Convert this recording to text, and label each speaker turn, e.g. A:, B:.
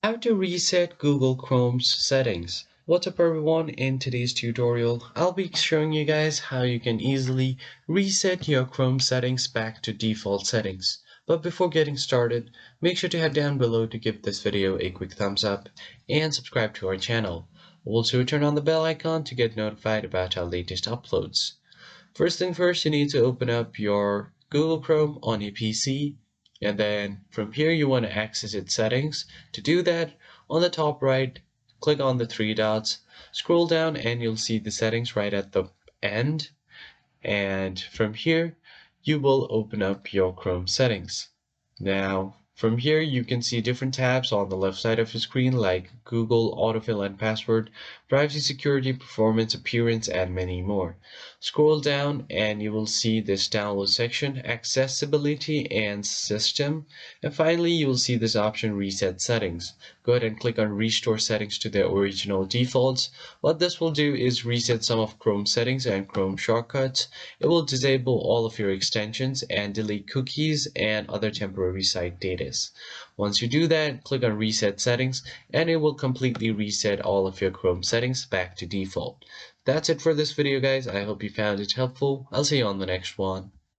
A: How to reset Google Chrome's settings. What's up everyone, in today's tutorial I'll be showing you guys how you can easily reset your Chrome settings back to default settings. But before getting started, make sure to head down below to give this video a quick thumbs up and subscribe to our channel. Also turn on the bell icon to get notified about our latest uploads. First thing first, you need to open up your Google Chrome on your PC, and then from here you want to access its settings. To do that, on the top right, click on the three dots, scroll down and you'll see the settings right at the end, and from here you will open up your Chrome settings. Now from here you can see different tabs on the left side of your screen like Google, autofill and password, privacy, security, performance, appearance, and many more. Scroll down and you will see this download section, accessibility and system, and finally you will see this option reset settings. Go ahead and click on restore settings to their original defaults. What this will do is reset some of Chrome settings and Chrome shortcuts. It will disable all of your extensions and delete cookies and other temporary site data. Once you do that, click on reset settings and it will completely reset all of your Chrome settings back to default. That's it for this video guys. I hope you found it helpful. I'll see you on the next one.